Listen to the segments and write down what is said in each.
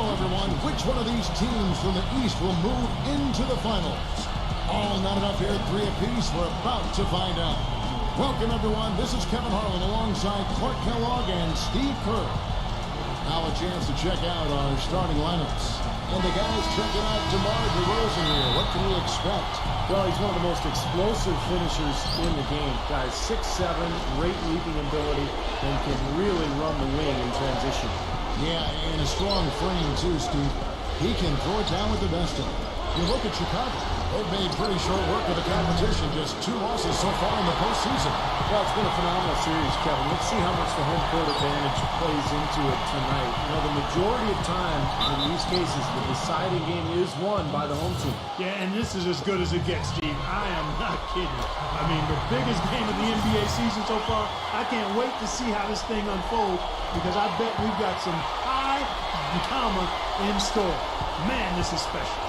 Well, everyone, which one of these teams from the East will move into the finals? All knotted up here, 3 apiece. We're about to find out. Welcome, everyone. This is Kevin Harlan alongside Clark Kellogg and Steve Kerr. Now a chance to check out our starting lineups. And the guys checking out DeMar DeRozan here. What can we expect? Well, he's one of the most explosive finishers in the game. Guys, 6'7", great leaping ability, and can really run the wing in transition. Yeah, and a strong frame too, Steve. He can throw it down with the best of them. You look at Chicago. They've made pretty short work of the competition. Just 2 losses so far in the postseason. Well, it's been a phenomenal series, Kevin. Let's see how much the home court advantage plays into it tonight. You know, the majority of time in these cases, the deciding game is won by the home team. Yeah, and this is as good as it gets, Steve. I am not kidding. I mean, the biggest game of the NBA season so far. I can't wait to see how this thing unfolds because I bet we've got some high drama in store. Man, this is special.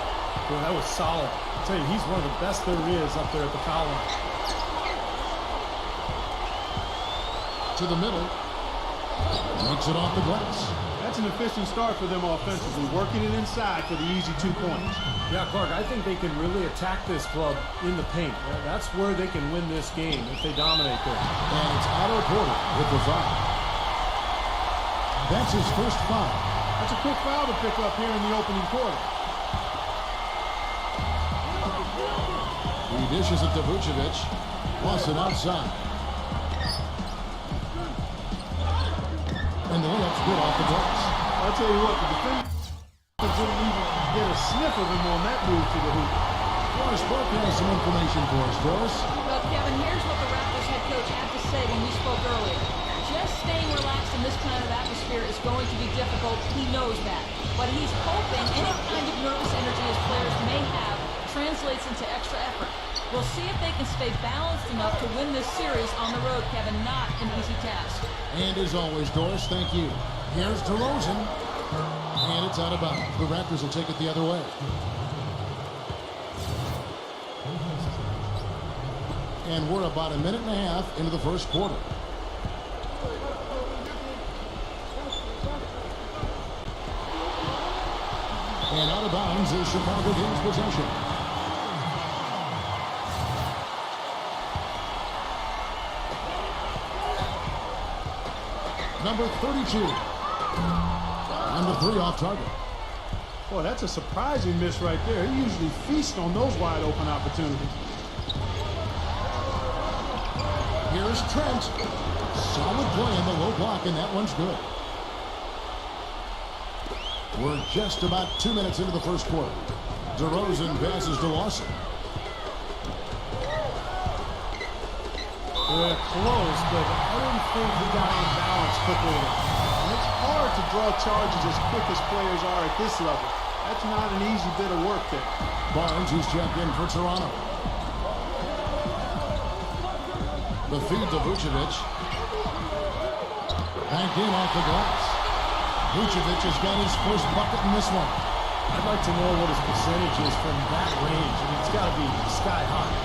Boy, that was solid. I'll tell you, he's one of the best there is up there at the foul line. To the middle. Makes it off the glass. That's an efficient start for them offensively, working it inside for the easy 2 points. Yeah, Clark, I think they can really attack this club in the paint. That's where they can win this game if they dominate there. And it's Otto Porter with the foul. That's his first foul. That's a quick foul to pick up here in the opening quarter. He dishes it to Vucevic. Lost it outside. And the layup's good off the glass. I'll tell you what, the defense didn't even get a sniff of him on that move to the hoop. Doris Burke has some information for us, Doris. Well, Kevin, here's what the Raptors head coach had to say when we spoke earlier. Just staying relaxed in this kind of atmosphere is going to be difficult. He knows that. But he's hoping any kind of nervous energy his players may have translates into extra effort. We'll see if they can stay balanced enough to win this series on the road, Kevin. Not an easy task. And as always, Doris, thank you. Here's DeRozan. And it's out of bounds. The Raptors will take it the other way. And we're about a minute and a half into the first quarter. And out of bounds is Chicago Kings possession. Number 32. Number 3 off target. Boy, that's a surprising miss right there. He usually feasts on those wide open opportunities. Here's Trent. Solid play in the low block, and that one's good. We're just about 2 minutes into the first quarter. DeRozan passes to Lawson. Close, but I didn't think he got on balance quickly enough. And it's hard to draw charges as quick as players are at this level. That's not an easy bit of work there. Barnes, who's checked in for Toronto. The feed to Vucevic. Banked in off the glass. Vucevic has got his first bucket in this one. I'd like to know what his percentage is from that range. I mean, it's got to be sky high.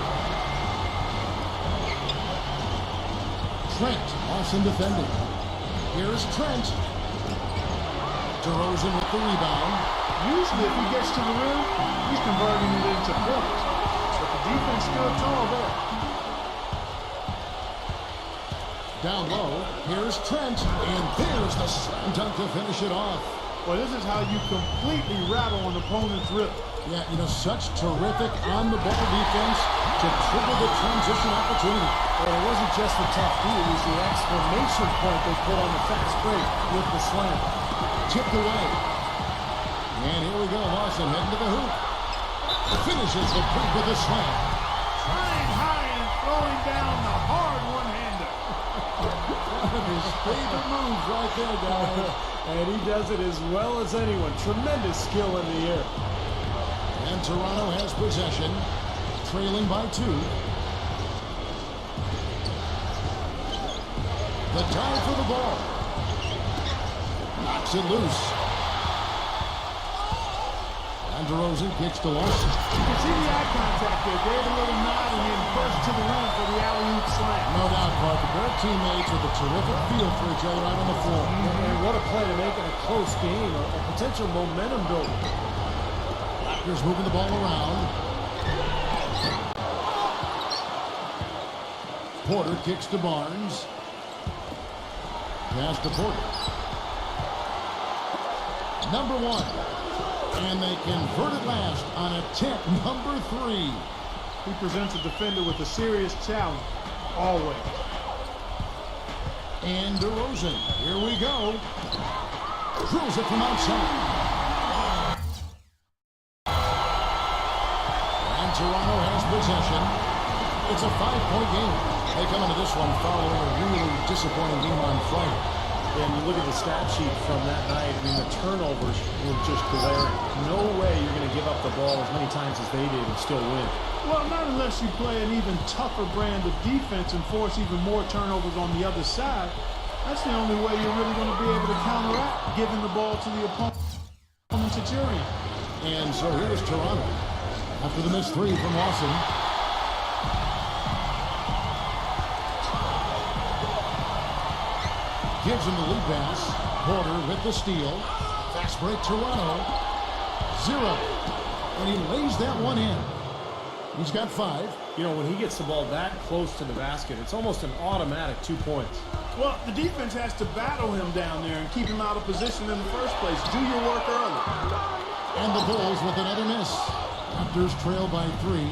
Trent, Lawson defending. Here's Trent. DeRozan with the rebound. Usually if he gets to the rim, he's converting it into points. But the defense stood tall there. Down low, here's Trent, and there's the slam dunk to finish it off. Well, this is how you completely rattle an opponent's rip. Yeah, you know, such terrific on-the-ball defense to trigger the transition opportunity. Well, it wasn't just the tough D, it was the exclamation point they put on the fast break with the slam. Tipped away. And here we go, Lawson heading to the hoop. Finishes the break with a slam. Flying high and throwing down the hard one-hander. One of his favorite moves right there, guys. And he does it as well as anyone. Tremendous skill in the air. And Toronto has possession, trailing by 2. The tie for the ball. Knocks it loose. And DeRozan DeRozan kicks to Lawson. You can see the eye contact there. Gave a little nod and then burst to the rim for the alley-oop slam. No doubt, Parker. They're teammates with a terrific feel for each other out on the floor. And what a play to make it a close game, a potential momentum builder. Raptors moving the ball around. Porter kicks to Barnes. Pass to Porter. Number one. And they convert it last on attempt number 3. He presents a defender with a serious challenge, always. And DeRozan, here we go. Drills it from outside. And Toronto has possession. It's a 5-point game. They come into this one following a really disappointing game on Friday. And you look at the stat sheet from that night, I mean, the turnovers were just glaring. No way you're going to give up the ball as many times as they did and still win. Well, not unless you play an even tougher brand of defense and force even more turnovers on the other side. That's the only way you're really going to be able to counteract giving the ball to the opponent's Centurion. And so here's Toronto. After the missed 3 from Lawson. Gives him the lead pass. Porter with the steal. Fast break Toronto. 0. And he lays that one in. He's got 5. You know, when he gets the ball that close to the basket, it's almost an automatic 2 points. Well, the defense has to battle him down there and keep him out of position in the first place. Do your work early. And the Bulls with another miss. Raptors trail by 3.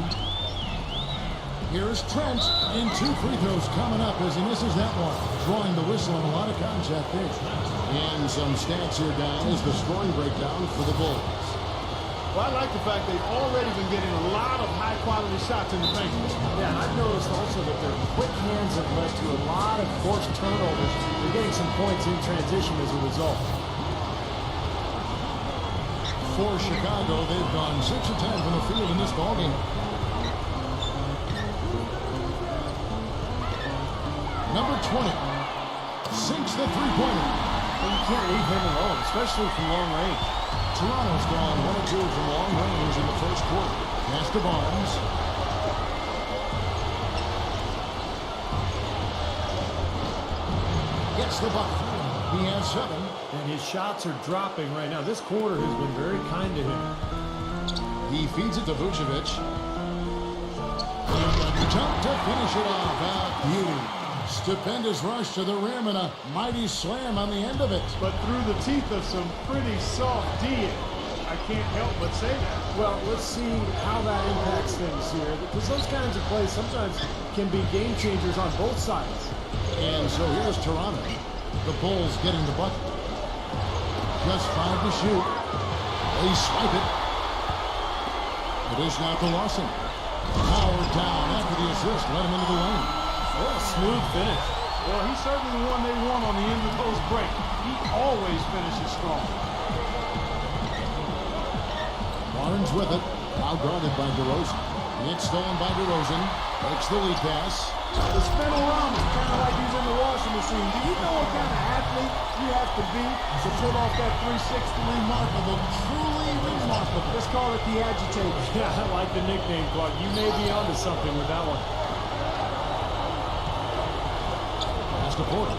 Here's Trent, and 2 free throws coming up as he misses that one. Drawing the whistle and a lot of contact there. And some stats here down is the scoring breakdown for the Bulls. Well, I like the fact they've already been getting a lot of high-quality shots in the paint. Yeah, and I've noticed also that their quick hands have led to a lot of forced turnovers. They're getting some points in transition as a result. For Chicago, they've gone 6 of 10 from the field in this ballgame. Number 20 sinks the three-pointer. Well, you can't leave him alone, especially from long range. Toronto's gone 1 of 2 from long range in the first quarter. Pass to Barnes. Gets the bucket. He has 7. And his shots are dropping right now. This quarter has been very kind to him. He feeds it to Vucevic. And a jump to finish it off. Beauty. Stupendous rush to the rim and a mighty slam on the end of it. But through the teeth of some pretty soft D. I can't help but say that. Well, let's see how that impacts things here. Because those kinds of plays sometimes can be game changers on both sides. And so here's Toronto. The Bulls getting the bucket. Just 5 to shoot. They swipe it. It is now to Lawson. Power down after the assist. Let him into the lane. What a smooth finish. Well, he's certainly the one they want on the end of those breaks. He always finishes strong. Barnes with it. Now guarded by DeRozan. It's stolen by DeRozan. Makes the lead pass. The spin-around is kind of like he's in the washing machine. Do you know what kind of athlete you have to be to pull off that 360? Remarkable. Truly remarkable. Let's call it the agitator. Yeah, I like the nickname, Clark. You may be onto something with that one. Pass to Porter.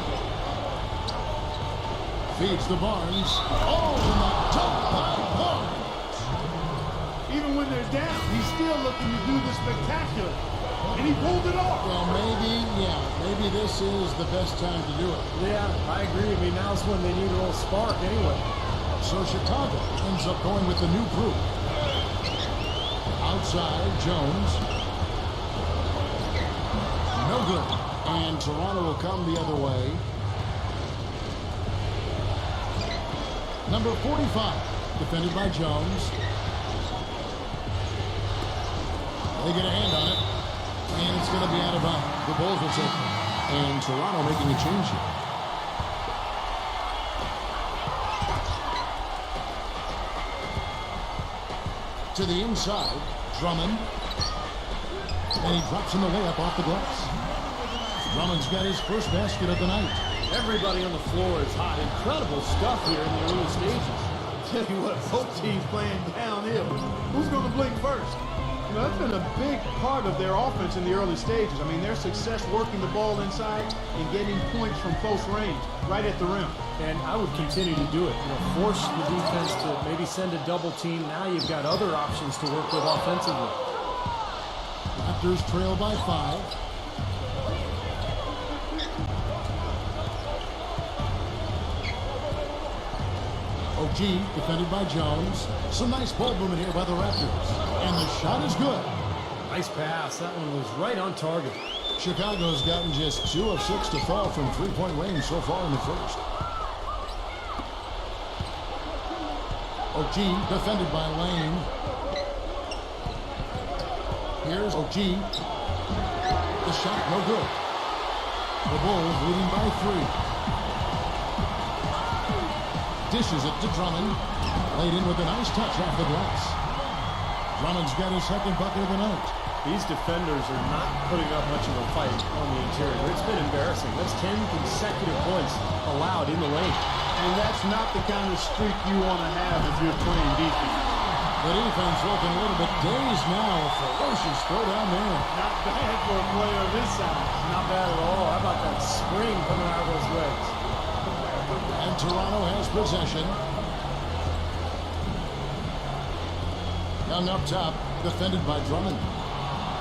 Feeds to Barnes. Oh, and the dunk by Barnes. Even when they're down, he's still looking to do the spectacular. And he pulled it off. Well, maybe this is the best time to do it. Yeah, I agree. I mean, now's when they need a little spark anyway. So Chicago ends up going with the new crew. Outside, Jones. No good. And Toronto will come the other way. Number 45, defended by Jones. They get a hand on it. And it's going to be out of bounds. The Bulls will take it. And Toronto making a change here. To the inside, Drummond. And he drops in the layup off the glass. Drummond's got his first basket of the night. Everybody on the floor is hot. Incredible stuff here in the early stages. tell you what, both teams playing downhill. Who's going to blink first? You know, that's been a big part of their offense in the early stages. I mean, their success working the ball inside and getting points from close range, right at the rim. And I would continue to do it. You know, force the defense to maybe send a double team. Now you've got other options to work with offensively. Raptors trail by 5. OG defended by Jones. Some nice ball movement here by the Raptors. And the shot is good. Nice pass. That one was right on target. Chicago's gotten just 2 of 6 to fall from three-point range so far in the first. OG defended by Lane. Here's OG. The shot no good. The Bulls leading by 3. Dishes it to Drummond. Laid in with a nice touch off the glass. Drummond's got his second bucket of the night. These defenders are not putting up much of a fight on the interior. It's been embarrassing. That's 10 consecutive points allowed in the lane. And that's not the kind of streak you want to have if you're playing defense. The defense looking a little bit dazed now. Ferocious throw down there. Not bad for a player of this size. Not bad at all. How about that spring coming out of those legs? And Toronto has possession. Young up top, defended by Drummond.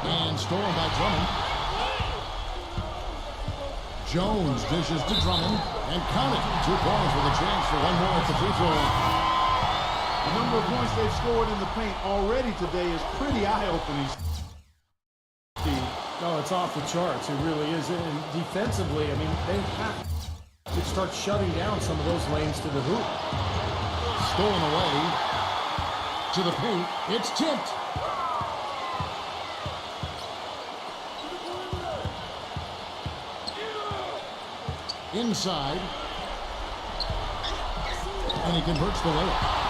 And stolen by Drummond. Jones dishes to Drummond. And count it. 2 points with a chance for one more at the free throw line. The number of points they've scored in the paint already today is pretty eye-opening. No, it's off the charts. It really is. And defensively, I mean, they have to start shutting down some of those lanes to the hoop. Stolen away. To the paint. It's tipped. Inside. And he converts the layup.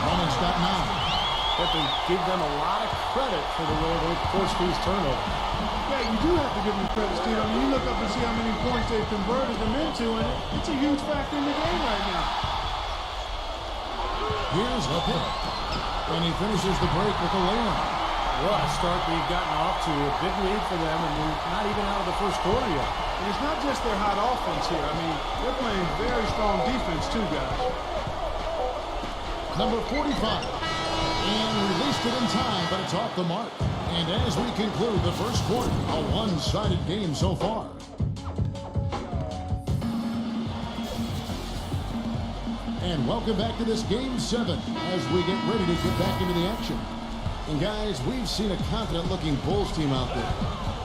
Drummond's got 9. But they give them a lot of credit for the way they force these turnovers. Yeah, you do have to give them credit, Steve. I mean, you look up and see how many points they've converted them into, and it's a huge factor in the game right now. Here's the pick. And he finishes the break with a layup. What a start they've gotten off to. A big lead for them, and they're not even out of the first quarter yet. And it's not just their hot offense here. I mean, they're playing very strong defense too, guys. Number 45. And released it in time, but it's off the mark. And as we conclude the first quarter, a one-sided game so far. And welcome back to this Game 7 as we get ready to get back into the action. And guys, we've seen a confident-looking Bulls team out there.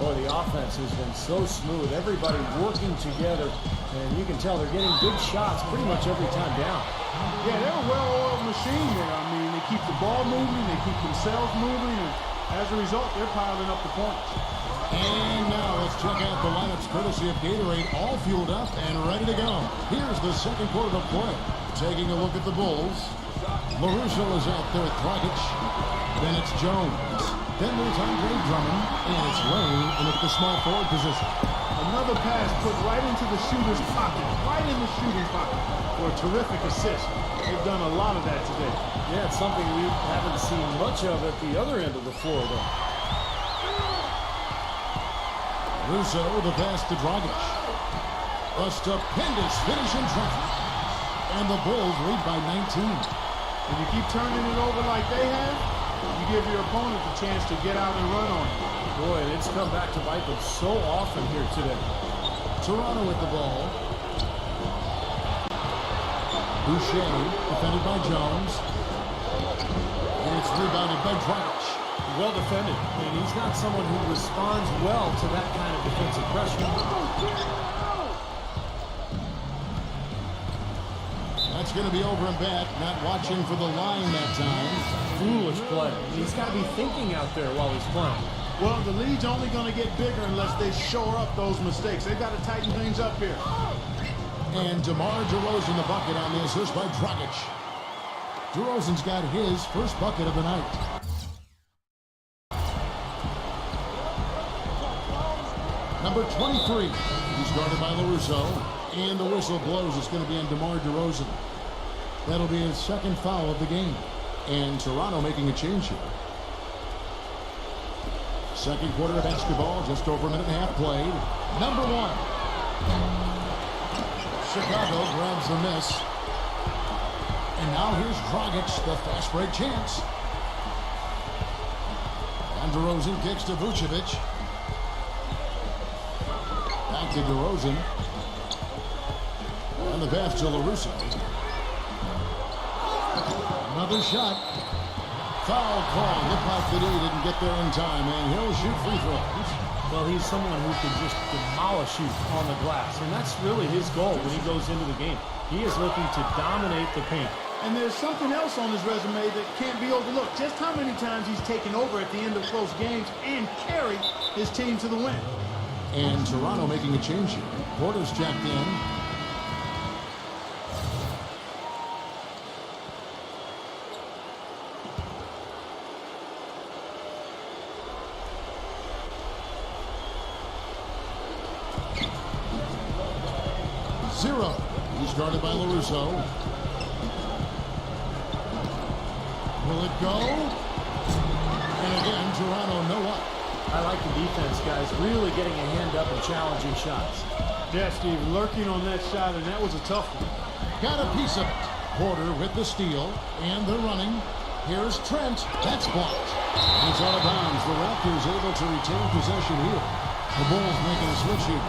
Boy, the offense has been so smooth. Everybody working together, and you can tell they're getting good shots pretty much every time down. Yeah, they're a well-oiled machine there. I mean, they keep the ball moving, they keep themselves moving, and as a result, they're piling up the points. And now let's check out the lineups courtesy of Gatorade, all fueled up and ready to go. Here's the second quarter of play. Taking a look at the Bulls. LaRusso is out there with Dragic. Then it's Jones. Then there's Andre Drummond. And it's Lane in at the small forward position. Another pass put right into the shooter's pocket. Right in the shooting pocket for a terrific assist. They've done a lot of that today. Yeah, it's something we haven't seen much of at the other end of the floor, though. Russo with a pass to Dragic. A stupendous finish in traffic. And the Bulls lead by 19. When you keep turning it over like they have, you give your opponent the chance to get out and run on it. Boy, and it's come back to bite them so often here today. Toronto with the ball. Boucher, defended by Jones. And it's rebounded by Dragic. Well defended, and he's not someone who responds well to that kind of defensive pressure. That's going to be over and back. Not watching for the line that time. Foolish play. He's got to be thinking out there while he's playing. Well, the lead's only going to get bigger unless they shore up those mistakes. They've got to tighten things up here. And DeMar DeRozan the bucket on the assist by Dragic. DeRozan's got his first bucket of the night. Number 23. He's guarded by LaRusso. And the whistle blows. It's going to be on DeMar DeRozan. That'll be his second foul of the game. And Toronto making a change here. Second quarter of basketball, just over a minute and a half played. Number one. Chicago grabs the miss. And now here's Dragic, the fast break chance. And DeRozan kicks to Vucevic. Back to DeRozan. And the pass to LaRusso. Another shot. Foul call. Looked like the D didn't get there in time, and he'll shoot free throws. Well, he's someone who can just demolish you on the glass, and that's really his goal when he goes into the game. He is looking to dominate the paint. And there's something else on his resume that can't be overlooked. Just how many times he's taken over at the end of close games and carried his team to the win. And Toronto making a change here. Porter's checked in. Zero. He's guarded by LaRusso. Will it go? And again, Toronto no up. I like the defense, guys, really getting a hand up and challenging shots. Yeah, Steve, lurking on that shot, and that was a tough one. Got a piece of it. Porter with the steal, and they're running. Here's Trent. That's blocked. It's out of bounds. The Raptors able to retain possession here. The Bulls making a switch here.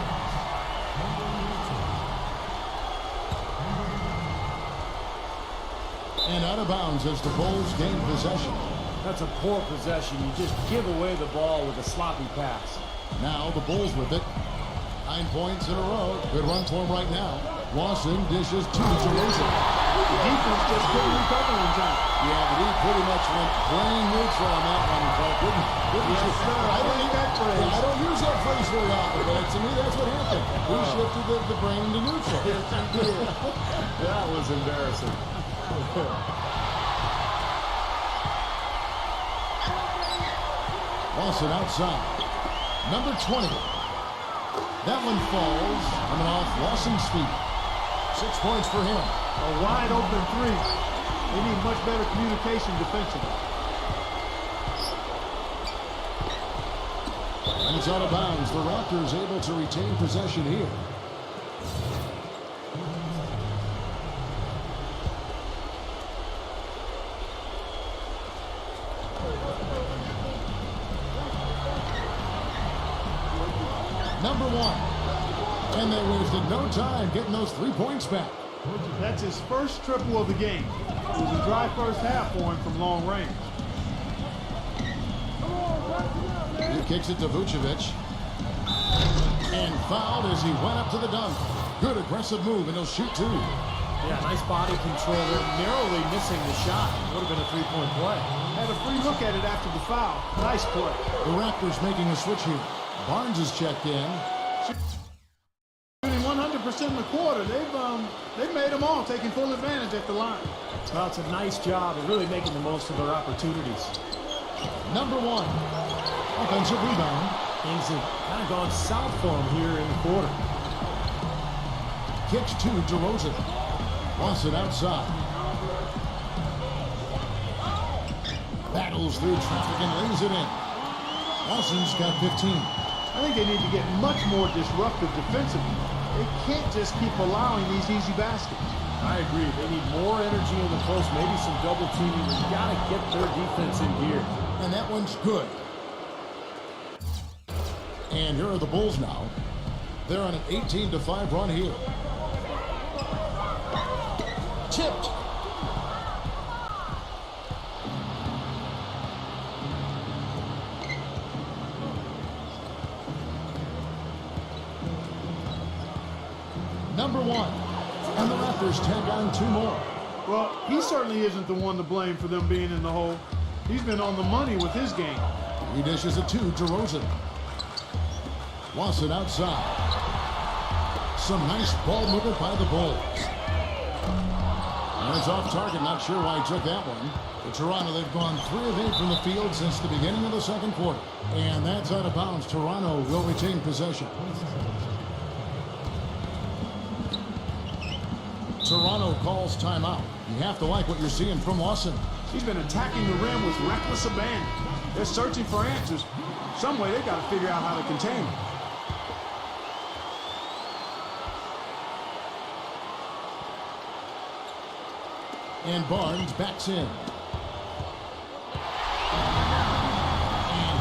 And out of bounds as the Bulls gain possession. That's a poor possession. You just give away the ball with a sloppy pass. Now the Bulls with it. 9 points in a row. Good run for him right now. Lawson dishes to DeRozan. The defense just couldn't recover in time. Yeah, the D pretty much went playing neutral on that one, Clark. Yes, sir. I like that phrase. I don't use that phrase very often, but to me that's what happened. We shifted the brain to neutral. That was embarrassing. Lawson outside. Number 20. That one falls. Coming off Lawson's feet. 6 points for him. A wide open three. They need much better communication defensively. And it's out of bounds. The Raptors able to retain possession here. Number one. And they wasted no time getting those 3 points back. That's his first triple of the game. It was a dry first half for him from long range. He kicks it to Vucevic. And fouled as he went up to the dunk. Good aggressive move, and he'll shoot two. Yeah, nice body control there. Narrowly missing the shot. Would have been a three-point play. Had a free look at it after the foul. Nice play. The Raptors making a switch here. Barnes is checked in. Shooting 100% in the quarter. They've made them all, taking full advantage at the line. Well, it's a nice job of really making the most of their opportunities. Number one. Offensive rebound. Things have kind of gone south for him here in the quarter. Kicks to DeRozan. Wants it outside. Battles through traffic and lays it in. Lawson's got 15. I think they need to get much more disruptive defensively. They can't just keep allowing these easy baskets. I agree. They need more energy in the post, maybe some double teaming. They've got to get their defense in gear. And that one's good. And here are the Bulls now. They're on an 18-5 run here. Tipped. Number one. And the Raptors take on two more. Well, he certainly isn't the one to blame for them being in the hole. He's been on the money with his game. He dishes it to DeRozan. Lawson outside. Some nice ball movement by the Bulls. And it's off target. Not sure why he took that one. For Toronto, they've gone 3 of 8 from the field since the beginning of the second quarter. And that's out of bounds. Toronto will retain possession. Toronto calls timeout. You have to like what you're seeing from Lawson. He's been attacking the rim with reckless abandon. They're searching for answers. Some way they've got to figure out how to contain him. And Barnes backs in. And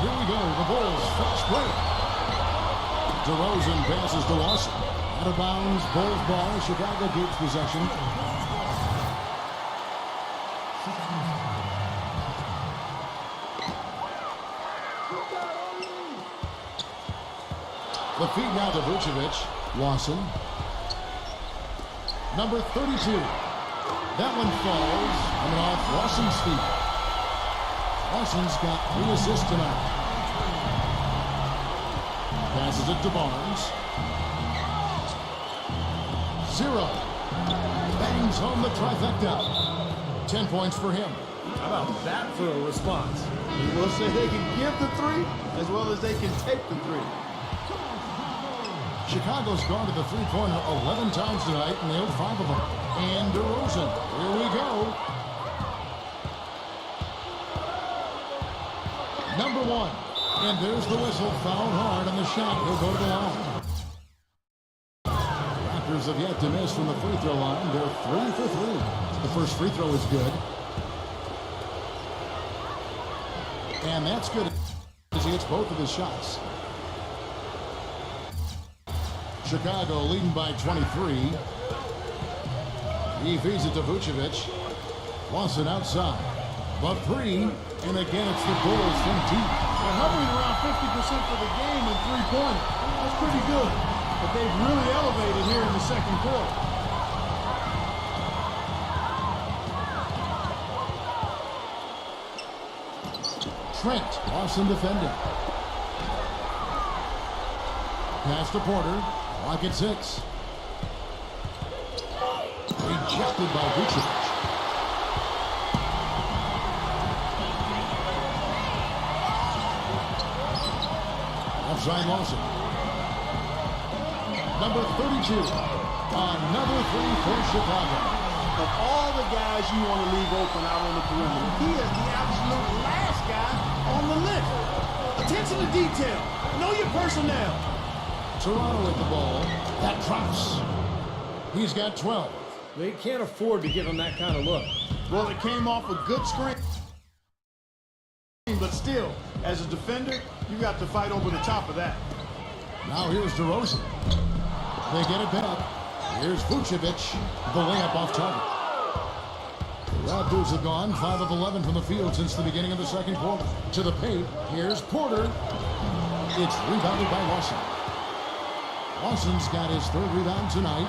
here we go. The Bulls first break. DeRozan passes to Lawson. Out of bounds, Bulls ball. Chicago keeps possession. The feed now to Vucevic. Lawson. Number 32. That one falls. Coming off Lawson's feet. Lawson's got 3 assists tonight. Passes it to Barnes. 0. Bangs home the trifecta. 10 points for him. How about that for a response? We'll say they can give the 3 as well as they can take the 3. Chicago's gone to the three-pointer 11 times tonight, nailed 5 of them. And DeRozan, here we go. Number 1. And there's the whistle, fouled hard on the shot. He'll go to the line. Raptors have yet to miss from the free throw line. They're 3 for 3. The first free throw is good. And that's good as he hits both of his shots. Chicago leading by 23. He feeds it to Vucevic. Lawson outside. But free. And again, it's the Bulls from deep. They're hovering around 50% for the game in three-pointer. That's pretty good. But they've really elevated here in the second quarter. Trent. Lawson defending. Pass to Porter. Clock at 6. Rejected by Vucevic. Offside Lawson. Number 32. Another 3 for Chicago. Of all the guys you want to leave open out on the perimeter, he is the absolute last guy on the list. Attention to detail. Know your personnel. Toronto with the ball. That drops. He's got 12. They can't afford to give him that kind of look. Well, it came off a good screen. But still, as a defender, you got to fight over the top of that. Now here's DeRozan. They get it back. Here's Vucevic. The layup off target. The Raptors have gone 5 of 11 from the field since the beginning of the second quarter. To the paint. Here's Porter. It's rebounded by Lawson. Lawson's got his 3rd rebound tonight.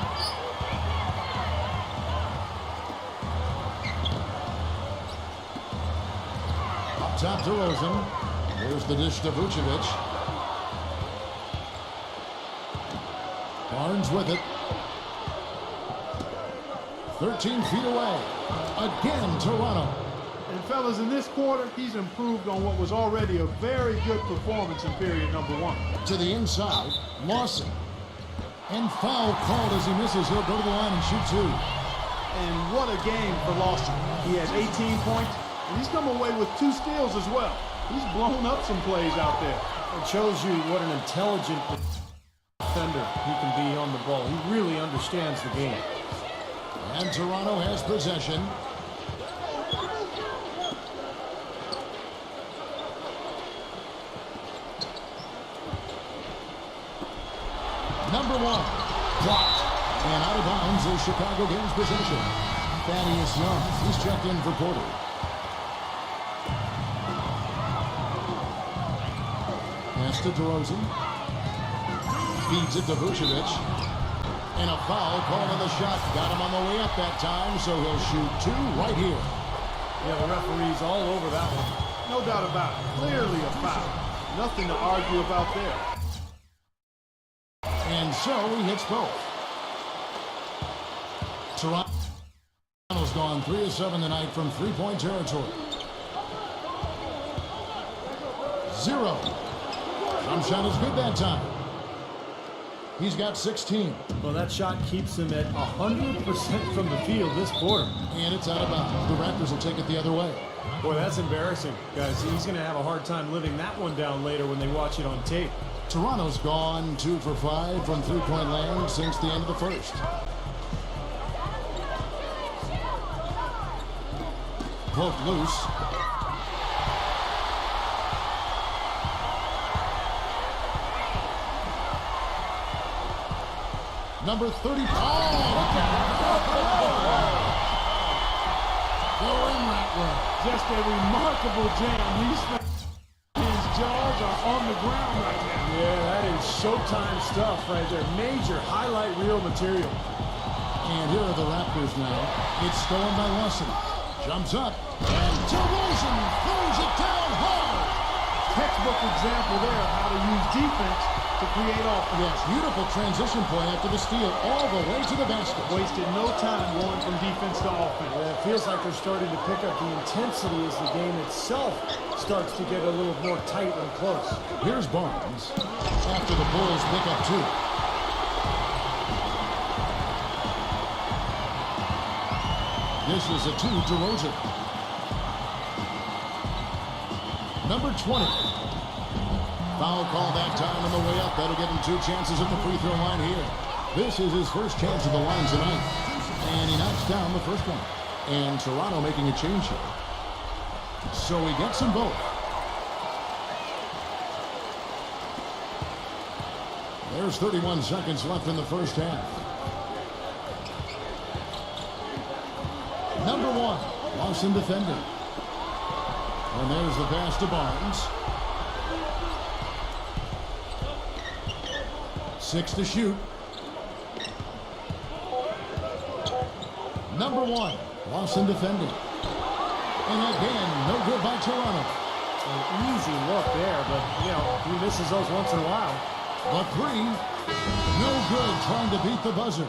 Up top to DeRozan. There's the dish to Vucevic. Barnes with it. 13 feet away. Again, Toronto. And fellas, in this quarter, he's improved on what was already a very good performance in period number 1. To the inside, Lawson. And foul called as he misses. He'll go to the line and shoot 2. And what a game for Lawson. He has 18 points, and he's come away with 2 steals as well. He's blown up some plays out there. It shows you what an intelligent defender he can be on the ball. He really understands the game. And Toronto has possession. Number 1. Blocked. And out of bounds as Chicago gains possession. Thaddeus Young. He's checked in for Porter. Pass to DeRozan. Feeds it to Vucevic. And a foul called on the shot. Got him on the way up that time, so he'll shoot 2 right here. Yeah, the referee's all over that one. No doubt about it. Clearly a foul. Nothing to argue about there. And so he hits both. Toronto's gone 3 of 7 tonight from three-point territory. 0. Jump shot is good that time. He's got 16. Well, that shot keeps him at 100% from the field this quarter. And it's out of bounds. The Raptors will take it the other way. Boy, that's embarrassing, guys. He's going to have a hard time living that one down later when they watch it on tape. Toronto's gone 2 for 5 from three-point land since the end of the first. Poked loose. Number 30. Oh, look at going that way. Just a remarkable jam. These fans' jaws are on the ground right now. Yeah, that is Showtime stuff right there. Major highlight reel material. And here are the Raptors now. It's stolen by Lawson. Jumps up. And DeRozan throws it down hard. Textbook example there of how to use defense to create offense. Yes, beautiful transition point after the steal all the way to the basket. Wasted no time going from defense to offense. Yeah, it feels like they're starting to pick up the intensity as the game itself starts to get a little more tight and close. Here's Barnes after the Bulls pick up 2. This is a 2 to DeRozan. Number 20. Foul call that time on the way up. That'll give him 2 chances at the free throw line here. This is his first chance at the line tonight. And he knocks down the first one. And Toronto making a change here. So he gets them both. There's 31 seconds left in the first half. Number 1, Lawson defending. And there's the pass to Barnes. 6 to shoot. Number 1, Lawson defending. And again, no good by Toronto. An easy look there, but, he misses those once in a while. The 3, no good, trying to beat the buzzer.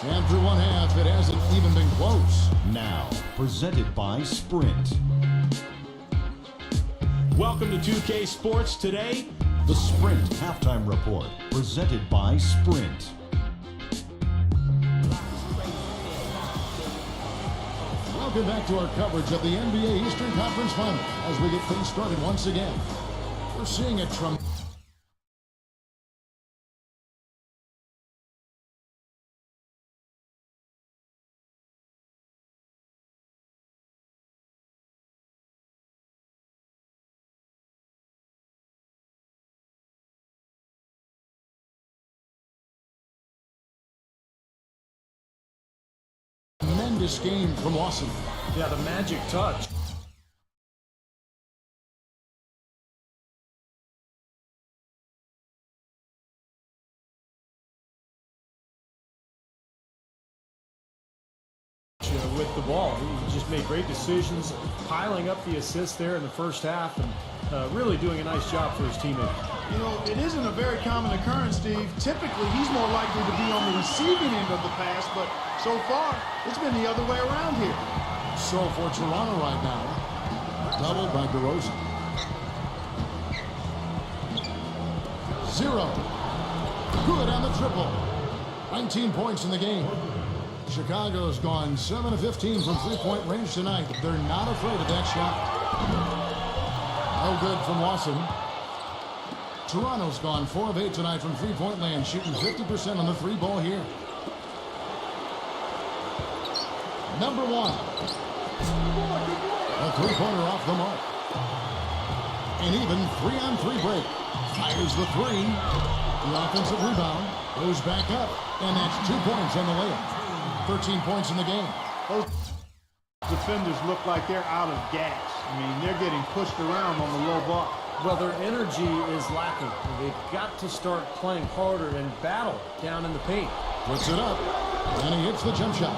And through one half, it hasn't even been close. Now, presented by Sprint. Welcome to 2K Sports today. The Sprint Halftime Report, presented by Sprint. Welcome back to our coverage of the NBA Eastern Conference Final as we get things started once again. We're seeing a tremendous game from Lawson. Yeah, the magic touch. With the ball, he just made great decisions, piling up the assists there in the first half, and really doing a nice job for his teammate. It isn't a very common occurrence, Steve. Typically, he's more likely to be on the receiving end of the pass, but so far, it's been the other way around here. So for Toronto right now, doubled by DeRozan. 0. Good on the triple. 19 points in the game. Chicago's gone 7 of 15 from three-point range tonight. They're not afraid of that shot. No good from Lawson. Toronto's gone 4 of 8 tonight from three-point land, shooting 50% on the 3 ball here. Number 1. A three-pointer off the mark. An even 3-on-3 break. Fires the 3. The offensive rebound goes back up. And that's 2 points on the layup. 13 points in the game. Those defenders look like they're out of gas. They're getting pushed around on the low block. Well, their energy is lacking. They've got to start playing harder and battle down in the paint. Puts it up. And he hits the jump shot.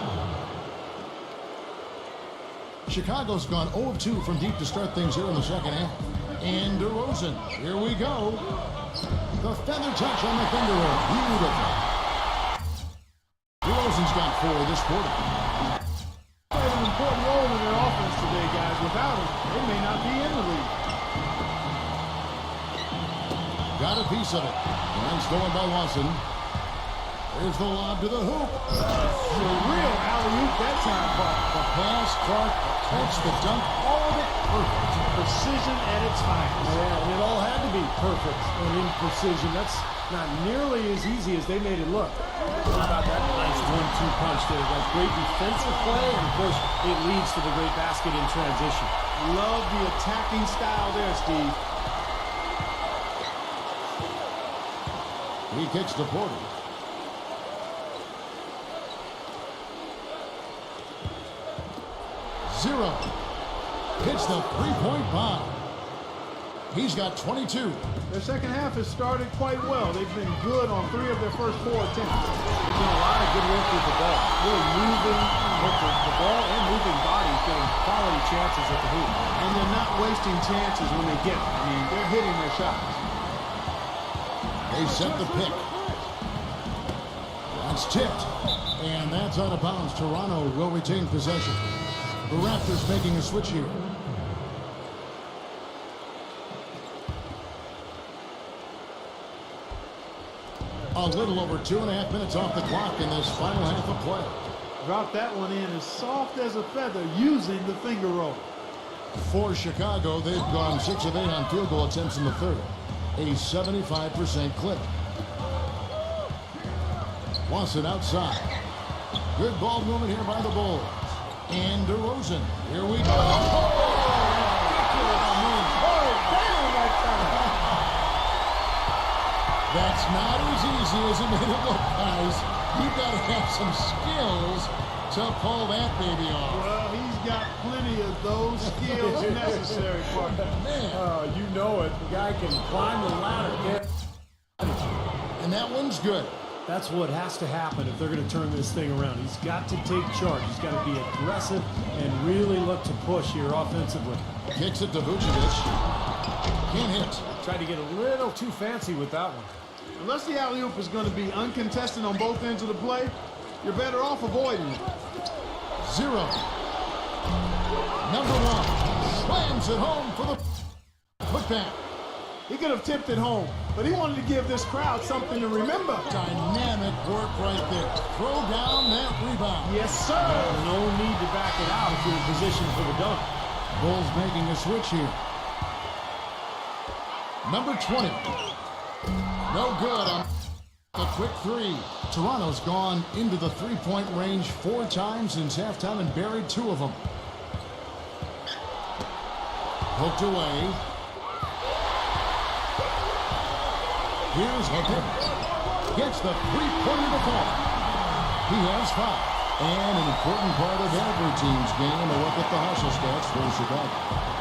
Chicago's gone 0 of 2 from deep to start things here in the second half. And DeRozan, here we go. The feather touch on the finger roll. Beautiful. DeRozan's got 4 this quarter. Played an important role in their offense today, guys. Without him, they may not be in the league. Got a piece of it. And stolen by Lawson. Here's the lob to the hoop. A real alley-oop that time, Clark. The pass, Clark, the catch, the dunk, all of it perfect. Precision at its finest. Yeah, and it all had to be perfect and in precision. That's not nearly as easy as they made it look. How about that nice 1-2 punch there? That great defensive play, and of course, it leads to the great basket in transition. Love the attacking style there, Steve. He kicks to Porter. Zero. Hits the three-point bomb. He's got 22. Their second half has started quite well. They've been good on 3 of their first 4 attempts. There's been a lot of good work with the ball. Really moving with the ball and moving bodies, getting quality chances at the hoop. And they're not wasting chances when they get them. I mean, they're hitting their shots. They set the pick. That's tipped. And that's out of bounds. Toronto will retain possession. The Raptors making a switch here. A little over 2.5 minutes off the clock in this final half of play. Drop that one in as soft as a feather using the finger roll. For Chicago, they've gone 6 of 8 on field goal attempts in the third. A 75% clip. Watson outside. Good ball movement here by the Bulls. And DeRozan. Here we go. That's not as easy as it made it look, guys. You've got to have some skills to pull that baby off. Well, he's got plenty of those skills necessary, partner. Man. You know it. The guy can climb the ladder. And that one's good. That's what has to happen if they're going to turn this thing around. He's got to take charge. He's got to be aggressive and really look to push here offensively. Kicks it to Vucevic. Can't hit. Tried to get a little too fancy with that one. Unless the alley-oop is going to be uncontested on both ends of the play, you're better off avoiding it. 0. Number 1 slams it home for the putback. He could have tipped it home, but he wanted to give this crowd something to remember. Dynamic work right there. Throw down that rebound. Yes, sir. No need to back it out if you're in position for the dunk. Bulls making a switch here. Number 20. No good on the quick 3. Toronto's gone into the three-point range 4 times since halftime and buried 2 of them. Hooked away. Here's Hooker. Gets the three-pointer to fall. He has 5. And an important part of every team's game, a look at the hustle stats for Chicago.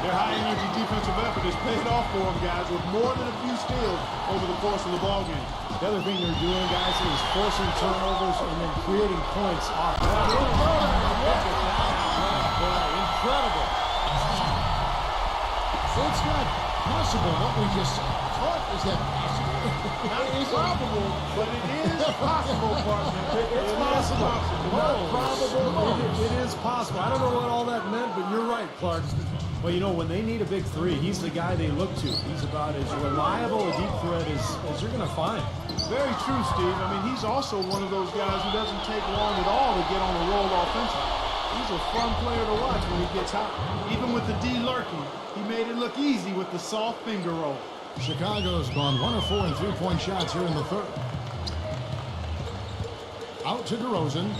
Their high-energy defensive effort has paid off for them, guys, with more than a few steals over the course of the ballgame. The other thing they're doing, guys, is forcing turnovers and then creating points off. Incredible. So it's not possible what we just thought. Is that possible? Not improbable, but it is possible, partner. It's possible. Not probable. It is possible. I don't know what all that meant, but you're right, Clark. Well, you know, when they need a big 3, he's the guy they look to. He's about as reliable a deep threat as you're going to find. Very true, Steve. I mean, he's also one of those guys who doesn't take long at all to get on the roll offensively. He's a fun player to watch when he gets hot. Even with the D lurking, he made it look easy with the soft finger roll. Chicago's gone 1 of 4 in three-point shots here in the third. Out to DeRozan.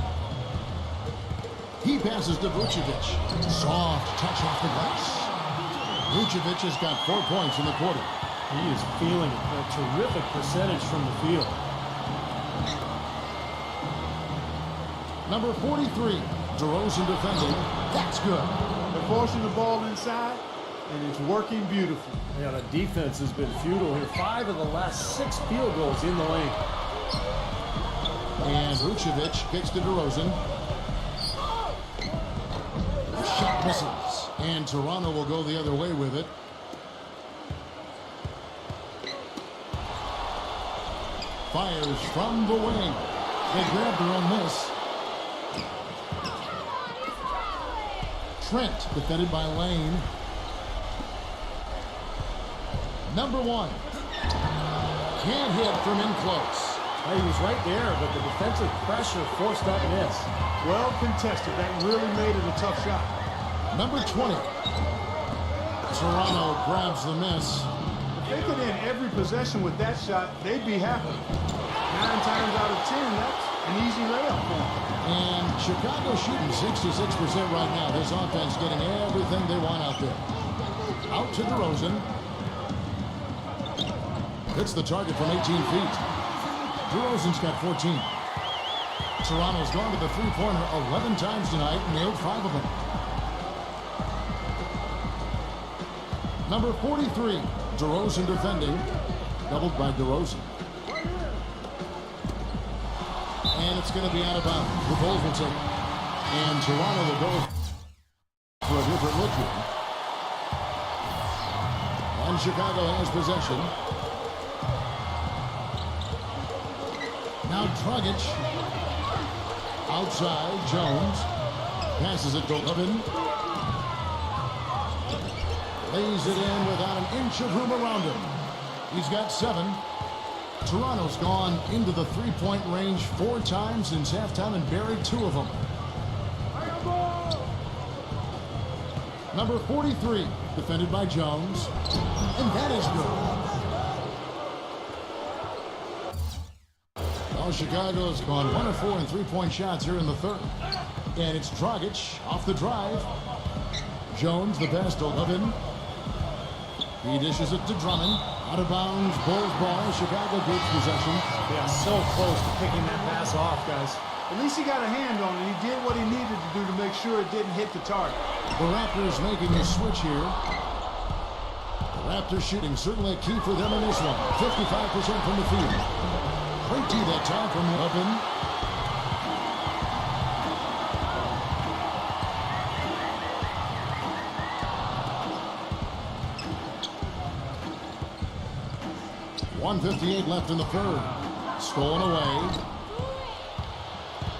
He passes to Vucevic. Soft touch off the glass. Vucevic has got 4 points in the quarter. He is feeling it. A terrific percentage from the field. Number 43, DeRozan defending. That's good. They're forcing the ball inside, and it's working beautifully. Yeah, the defense has been futile here. 5 of the last 6 field goals in the lane. And Vucevic kicks to DeRozan. Shot misses. And Toronto will go the other way with it. Fires from the wing. They grabbed her on this. Trent defended by Lane. Number 1. Can't hit from in close. Well, he was right there, but the defensive pressure forced that miss. Well contested. That really made it a tough shot. Number 20. Toronto grabs the miss. If they could end every possession with that shot, they'd be happy. 9 times out of 10, that's an easy layup for them. And Chicago shooting 66% right now. This offense getting everything they want out there. Out to DeRozan. Hits the target from 18 feet. DeRozan's got 14. Toronto's gone to the three-pointer 11 times tonight, nailed 5 of them. Number 43, DeRozan defending. Doubled by DeRozan. And it's going to be out of bounds. The Bulls will take it. And Toronto will go for a different look here. And Chicago has possession. Now Dragic. Outside, Jones. Passes it to Levin. Lays it in without an inch of room around him. He's got 7. Toronto's gone into the three-point range 4 times since halftime and buried 2 of them. Number 43, defended by Jones. And that is good. Well, Chicago's gone 1 of 4 in three-point shots here in the third. And it's Dragic off the drive. Jones, the pass to Levin. He dishes it to Drummond. Out of bounds, Bulls ball. Chicago gets possession. Yeah, so close to picking that pass off, guys. At least he got a hand on it. He did what he needed to do to make sure it didn't hit the target. The Raptors making a switch here. The Raptors shooting certainly a key for them in this one. 55% from the field. Great tee that time from Levin. .158 left in the third. Stolen away.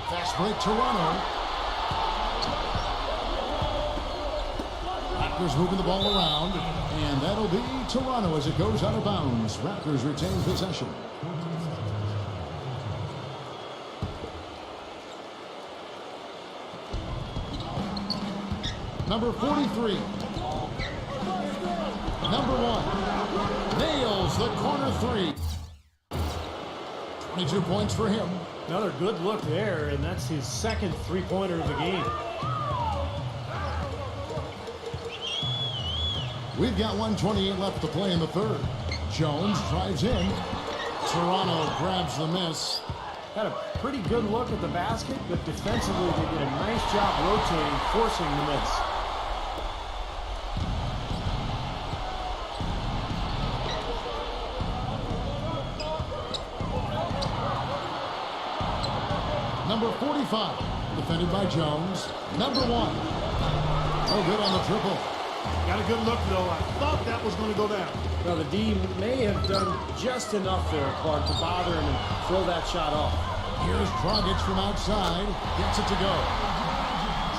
Fast break, Toronto. Raptors moving the ball around. And that'll be Toronto as it goes out of bounds. Raptors retain possession. Number 43. Number 1. Nails the corner 3. 22 points for him. Another good look there, and that's his second three-pointer of the game. We've got 1:28 left to play in the third. Jones drives in. Toronto grabs the miss. Had a pretty good look at the basket, but defensively they did a nice job rotating, forcing the miss. Number 45, defended by Jones. Number 1. Oh, good on the triple. Got a good look, though. I thought that was going to go down. Now, the D may have done just enough there, Clark, to bother him and throw that shot off. Here's Dragic from outside. Gets it to go.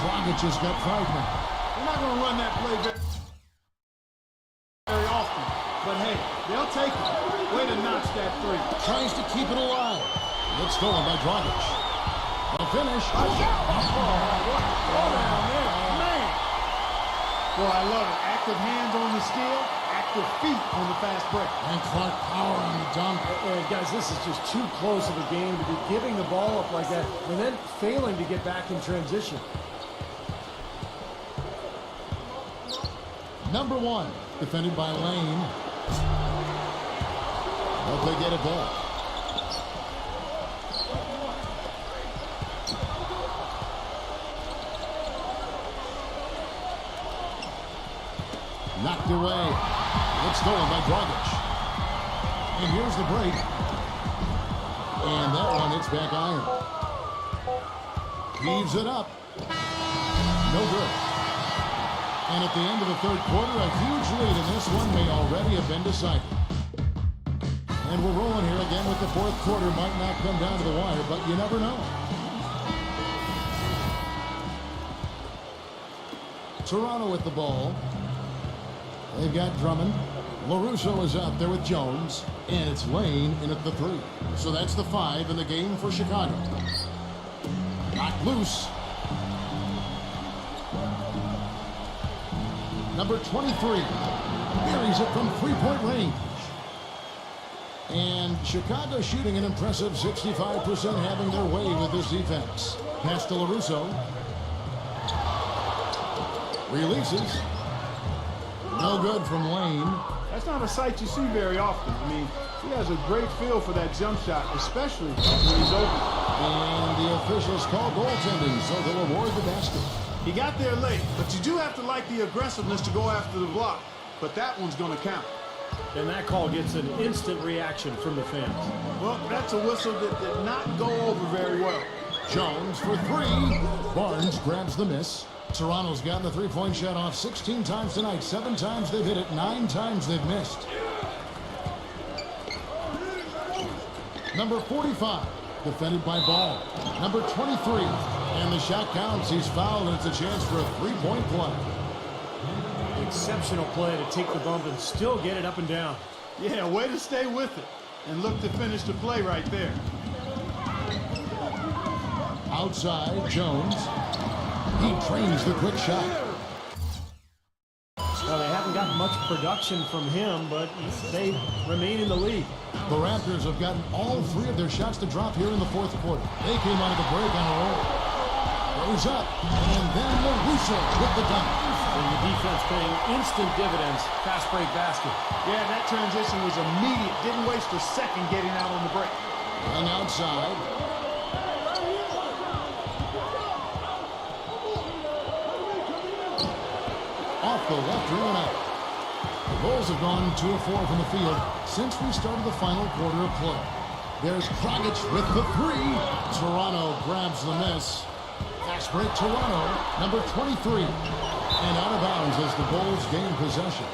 Dragic has got 5 now. We're not going to run that play very often. But, hey, they'll take it. Way to notch that 3. Tries to keep it alive. It's stolen by Dragic. The finish. Oh, man. Boy, I love it. Active hands on the steal, active feet on the fast break. And Clark power on the dunk. Guys, this is just too close of a game to be giving the ball up like that and then failing to get back in transition. Number 1, defended by Lane. But they get it back. Knocked away. It's stolen by Dragic. And here's the break. And that one hits back iron. Heaves it up. No good. And at the end of the third quarter, a huge lead in this one may already have been decided. And we're rolling here again with the fourth quarter. Might not come down to the wire, but you never know. Toronto with the ball. They've got Drummond. LaRusso is out there with Jones, and it's Lane in at the 3. So that's the 5 in the game for Chicago. Knocked loose. Number 23 buries it from three-point range. And Chicago shooting an impressive 65%, having their way with this defense. Pass to LaRusso. Releases. No good from Lane. That's not a sight you see very often. I mean, he has a great feel for that jump shot, especially when he's open. And the officials call goaltending, so they'll award the basket. He got there late, but you do have to like the aggressiveness to go after the block. But that one's going to count. And that call gets an instant reaction from the fans. Well, that's a whistle that did not go over very well. Jones for 3. Barnes grabs the miss. Toronto's gotten the three-point shot off 16 times tonight. 7 times they've hit it, 9 times they've missed. Number 45, defended by Ball. Number 23, and the shot counts. He's fouled, and it's a chance for a three-point play. Exceptional play to take the bump and still get it up and down. Yeah, way to stay with it and look to finish the play right there. Outside, Jones. He trains the quick shot. Well, they haven't gotten much production from him, but they remain in the lead. The Raptors have gotten all 3 of their shots to drop here in the fourth quarter. They came out of the break on a roll. Goes up, and then LaRusso with the dunk. And the defense paying instant dividends. Fast break basket. Yeah, that transition was immediate. Didn't waste a second getting out on the break. And outside. Off the left rim and out. The Bulls have gone 2 of 4 from the field since we started the final quarter of play. There's Dragic with the 3. Toronto grabs the miss. Fast break Toronto, number 23. And out of bounds as the Bulls gain possession.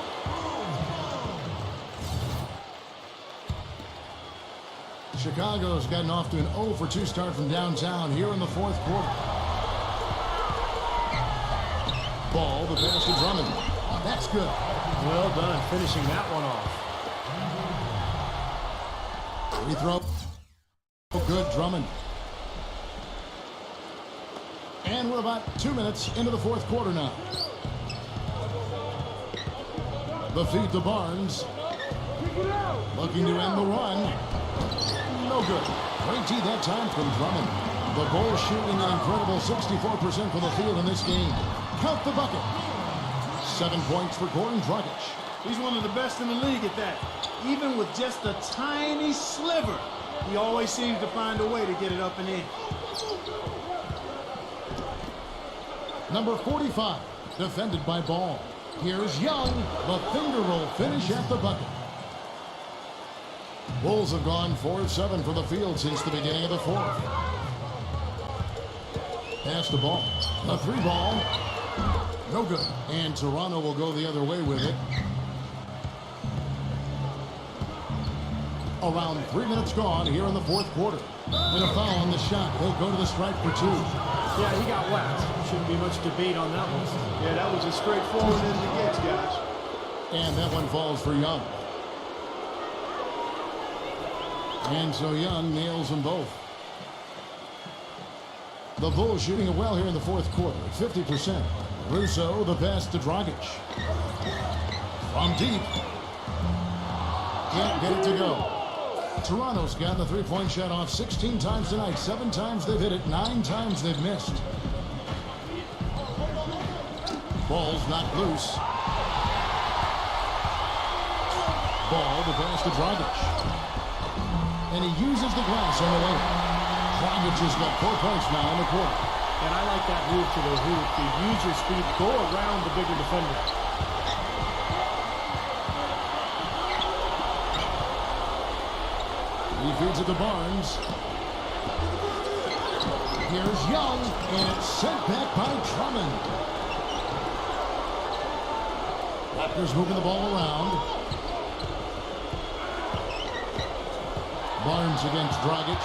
Chicago's gotten off to an 0 for 2 start from downtown here in the fourth quarter. Ball, the pass to Drummond. That's good. Well done, finishing that one off. Free throw. Good, Drummond. And we're about 2 minutes into the fourth quarter now. The feed to Barnes. Looking to end the run. No good. Great D that time from Drummond. The Bulls shooting an incredible 64% from the field in this game. Count the bucket. 7 points for Goran Dragic. He's one of the best in the league at that. Even with just a tiny sliver, he always seems to find a way to get it up and in. Number 45, defended by Ball. Here's Young. The finger roll finish at the bucket. Bulls have gone 4 of 7 from the field since the beginning of the fourth. Pass the ball. A 3 ball. No good. And Toronto will go the other way with it. Around 3 minutes gone here in the fourth quarter. And a foul on the shot. They'll go to the strike for 2. Yeah, he got whacked. Shouldn't be much debate on that one. Yeah, that was as straightforward as it gets, guys. And that one falls for Young. And so Young nails them both. The Bulls shooting it well here in the fourth quarter, 50%. Russo, the pass to Dragic. From deep. Can't get it to go. Toronto's gotten the three-point shot off 16 times tonight. 7 times they've hit it, 9 times they've missed. Ball's knocked loose. Ball, the pass to Dragic. And he uses the glass on the way. Dragic has got 4 points now in the quarter. And I like that move to the hoop. To use your speed, go around the bigger defender. He feeds it to Barnes. Here's Young, and it's sent back by Drummond. Raptors moving the ball around. Barnes against Dragic.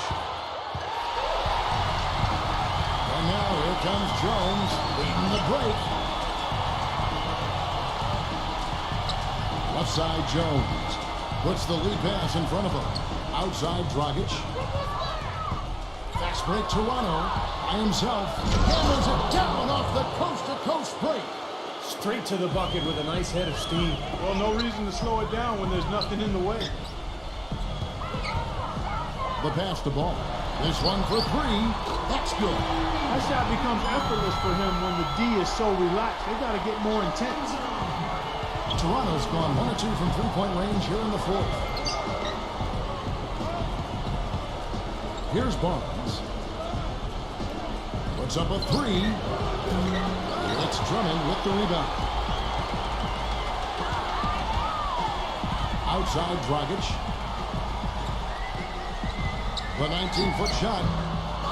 And now here comes Jones leading the break. Left side, Jones. Puts the lead pass in front of him. Outside, Dragic. Fast break, Toronto. By himself. Hammers it down off the coast-to-coast break. Straight to the bucket with a nice head of steam. Well, no reason to slow it down when there's nothing in the way. The pass to Ball. This one for three. That's good. That shot becomes effortless for him when the D is so relaxed. They got to get more intense. Toronto's gone 1 or 2 from three-point range here in the fourth. Here's Barnes. Puts up a three. It's Drummond with the rebound. Outside, Dragic. The 19-foot shot.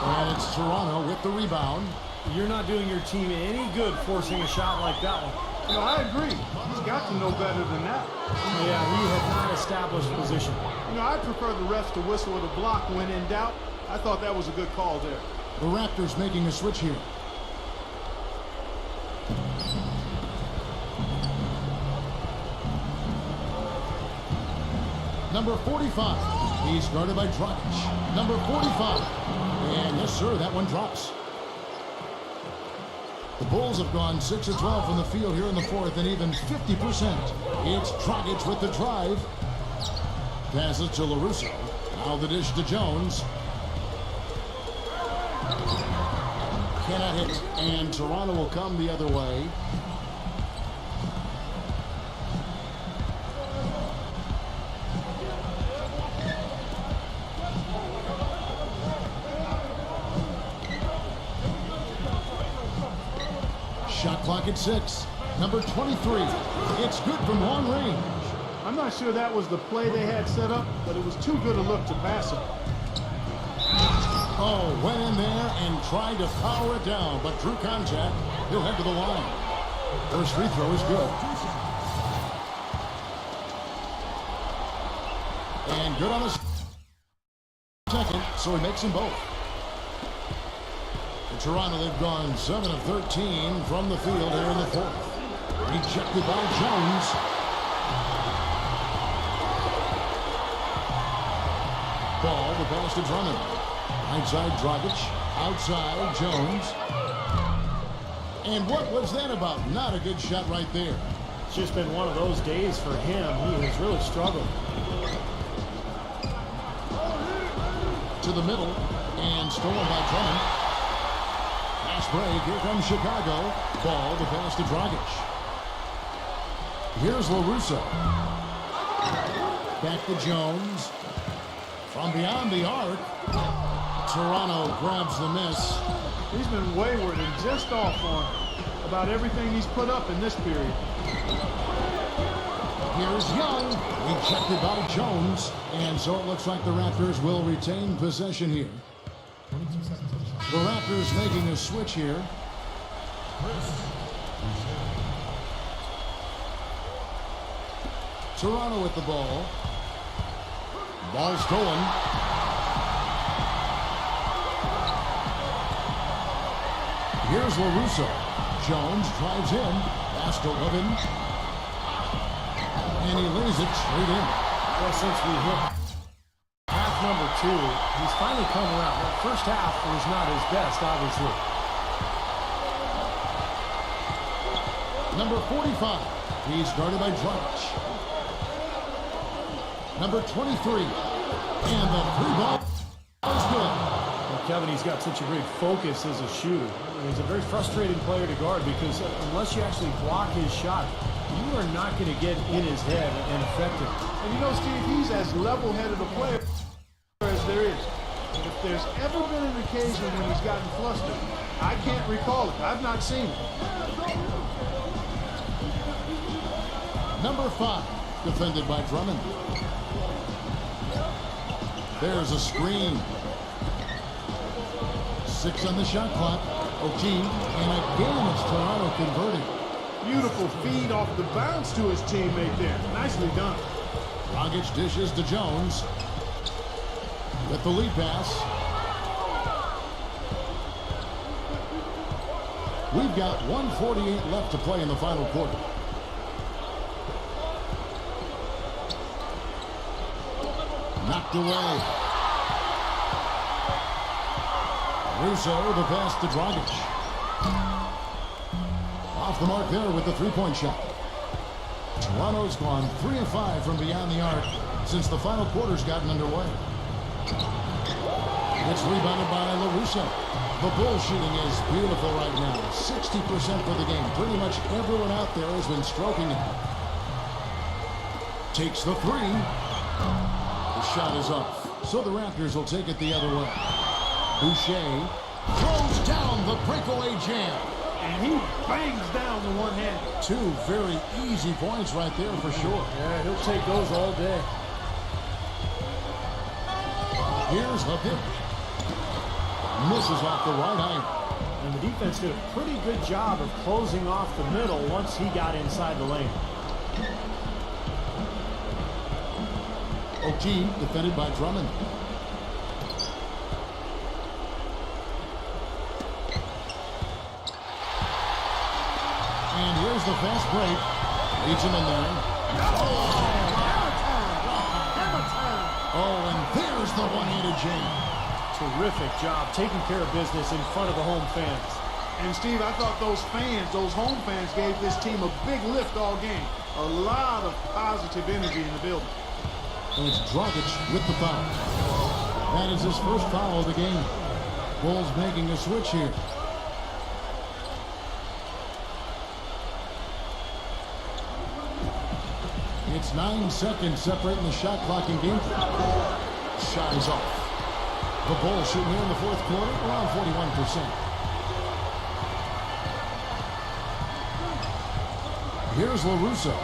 And it's Toronto with the rebound. You're not doing your team any good forcing a shot like that one. You know, I agree. He's got to know better than that. Yeah, he had not established position. You know, I prefer the refs to whistle with a block when in doubt. I thought that was a good call there. The Raptors making a switch here. Number 45. He's guarded by Dragic. Number 45. And yes, sir, that one drops. The Bulls have gone 6 of 12 from the field here in the fourth and even 50%. It's Dragic with the drive. Passes to LaRusso. Now the dish to Jones. Cannot hit. And Toronto will come the other way. Shot clock at 6. Number 23. It's good from long range. I'm not sure that was the play they had set up, but it was too good a look to pass it. Oh, went in there and tried to power it down, but drew contact. He'll head to the line. First free throw is good. And good on the second, so he makes them both. In Toronto, they've gone 7 of 13 from the field here in the fourth. Rejected by Jones. Ball, the pass to Drummond. Inside Dragic. Outside Jones. And what was that about? Not a good shot right there. It's just been one of those days for him. He has really struggled. To the middle. And stolen by Drummond. Fast break. Here comes Chicago. Ball, the pass to Dragic. Here's LaRusso. Back to Jones. From beyond the arc. Toronto grabs the miss. He's been wayward and just off on about everything he's put up in this period. Here's Young. Rejected by Jones. And so it looks like the Raptors will retain possession here. The Raptors making a switch here. Toronto with the ball. Ball stolen. Here's LaRusso. Jones drives in. Pass to Levin. And he lays it straight in. Well, since we hit half number 2, he's finally come around. That first half was not his best, obviously. Number 45. He's guarded by Dragic. Number 23. And the three ball is good. Well, Kevin, he's got such a great focus as a shooter. He's a very frustrating player to guard because unless you actually block his shot, you are not going to get in his head and affect him. And you know, Steve, he's as level-headed a player as there is. If there's ever been an occasion when he's gotten flustered, I can't recall it. I've not seen it. Number 5. Defended by Drummond. There's a screen. 6 on the shot clock. O'Keefe, and again it's Toronto converting. Beautiful feed off the bounce to his teammate there. Nicely done. Dragic dishes to Jones. With the lead pass. We've got 1:48 left to play in the final quarter. Knocked away. Russo, the pass to Dragic. Off the mark there with the three-point shot. Toronto's gone 3 of 5 from beyond the arc since the final quarter's gotten underway. It's rebounded by LaRusso. The bull shooting is beautiful right now. 60% for the game. Pretty much everyone out there has been stroking it. Takes the three. The shot is off. So the Raptors will take it the other way. Boucher throws down the breakaway jam. And he bangs down the one-handed. 2 very easy points right there for sure. Yeah, he'll take those all day. Here's Hooker. Misses off the right iron. And the defense did a pretty good job of closing off the middle once he got inside the lane. O'Keefe defended by Drummond. And here's the fast break. Leads him in there. Oh, and there's the one-handed jam. Terrific job taking care of business in front of the home fans. And Steve, I thought those fans, those home fans, gave this team a big lift all game. A lot of positive energy in the building. And it's Dragic with the foul. That is his first foul of the game. Bulls making a switch here. It's 9 seconds separating the shot clock and game. Shot is off. The Bulls shooting here in the fourth quarter around 41%. Here's LaRusso.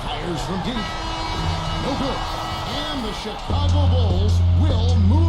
Fires from deep. No good. And the Chicago Bulls will move